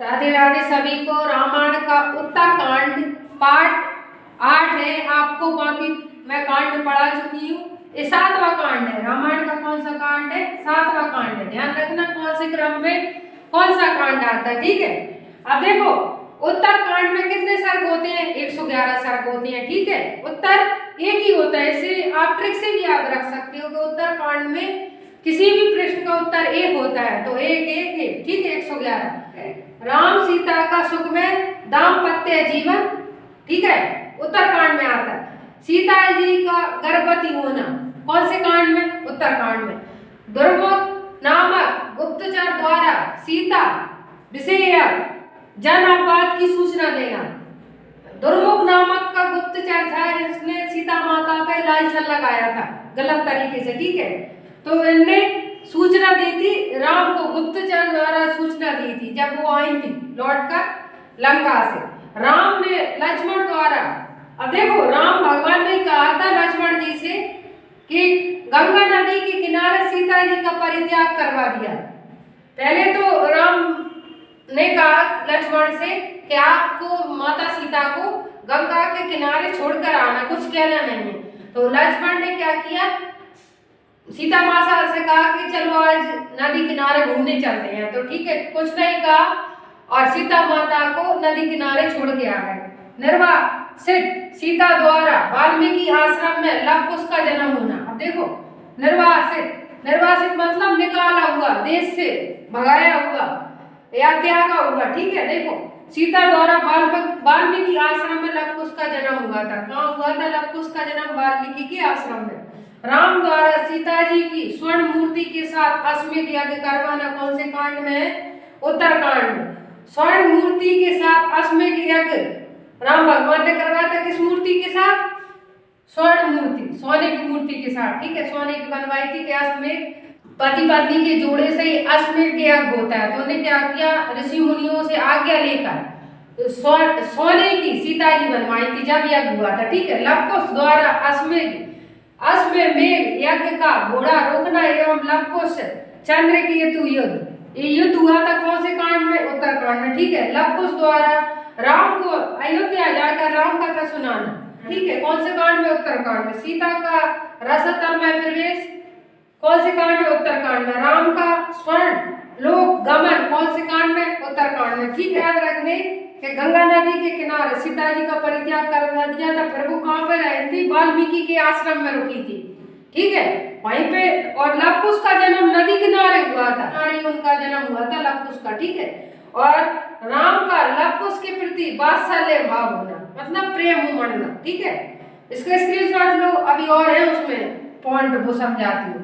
राधे राधे सभी को। रामायण का उत्तरकांड पार्ट 8 है। आपको बाकी मैं कांड पढ़ा चुकी हूँ। ये 7वां कांड है। रामायण का कौन सा कांड है? 7वां कांड है। ध्यान रखना कौन से क्रम में कौन सा कांड आता है, ठीक है। अब देखो उत्तरकांड में कितने सर्ग होते हैं? 111 सर्ग होते हैं, ठीक है। उत्तर एक ही होता है, इसे आप ट्रिक से भी याद रख सकते हो कि उत्तरकांड में किसी भी प्रश्न का उत्तर एक होता है, तो एक एक एक, ठीक है। 111 राम सीता का सुख में दाम्पत्य जीवन, ठीक है, उत्तरकांड में आता है। सीता जी का गर्भवती होना कौन से कांड में? उत्तरकांड में। दुर्मुख नामक गुप्तचर द्वारा सीता विषय जन अपवाद की सूचना देना। दुर्मुख नामक का गुप्तचर था जिसने सीता माता पे लालछन लगाया था गलत तरीके से, ठीक है। तो इनने सूचना दी थी, राम को गुप्तचर द्वारा सूचना दी थी जब वो आई थी लौटकर लंका से। राम ने लक्ष्मण द्वारा, अब देखो राम भगवान ने कहा था लक्ष्मण जी से कि गंगा नदी के किनारे सीता जी का परित्याग करवा दिया। पहले तो राम ने कहा लक्ष्मण से कि आपको माता सीता को गंगा के किनारे छोड़कर आना, कुछ कहना नहीं है। तो लक्ष्मण ने क्या किया, सीता माता से कहा कि चलो आज नदी किनारे घूमने चलते हैं, तो ठीक है, कुछ नहीं कहा और सीता माता को नदी किनारे छोड़ के आ गए। निर्वासित सीता द्वारा वाल्मीकि आश्रम में लव कुश का जन्म होना। अब देखो निर्वासित मतलब निकाला हुआ, देश से भगाया हुआ या त्यागा हुआ, ठीक है। देखो सीता द्वारा वाल्मीकि आश्रम में लव कुश का जन्म हुआ था। कहाँ हुआ था लव कुश का जन्म? वाल्मीकि के आश्रम में। राम द्वारा सीता जी की स्वर्ण मूर्ति के साथ अश्वमेध यज्ञ करवाना कौन से कांड में है? उत्तरकांड में। स्वर्ण मूर्ति के साथ अश्वमेध यज्ञ राम भगवान ने करवाया था। किस मूर्ति के साथ? स्वर्ण मूर्ति, सोने की मूर्ति के साथ, ठीक है। सोने की बनवाई थी कि अश्वमेध पति पत्नी के जोड़े से अश्वमेध यज्ञ होता है। तो उन्हें क्या किया, ऋषि मुनियों से आज्ञा लेकर सोने की सीता जी बनवाई थी जब यज्ञ हुआ था, ठीक है। लव कुश द्वारा अश्वमेध यज्ञ का घोड़ा रोकना एवं लव कुश चंद्र की युद्ध, ये युद्ध हुआ था कौन से कांड में? उत्तरकांड में, ठीक है। लव कुश द्वारा राम को अयोध्या जाकर राम कथा सुनाना, ठीक है, कौन से कांड में? उत्तरकांड में। सीता का रसतल में प्रवेश कौन से कांड में? उत्तरकांड में। राम का स्वर्ण लोक गमन कौन से कांड में? उत्तरकांड में, ठीक है। याद रखने कि गंगा नदी के किनारे सीता जी का परित्याग करवा दिया था। फिर वो कहाँ पर आई थी? वाल्मीकि के आश्रम में रुकी थी, ठीक है, वहीं पे। और लव कुश का जन्म नदी किनारे हुआ था, उनका जन्म हुआ था लव कुश का, ठीक है। और राम का लव कुश के प्रति वात्सल्य भाव होना मतलब प्रेम उमड़ना, ठीक है। इसके स्क्रीनशॉट लो, अभी और है उसमें पॉइंट वो समझाती हूँ।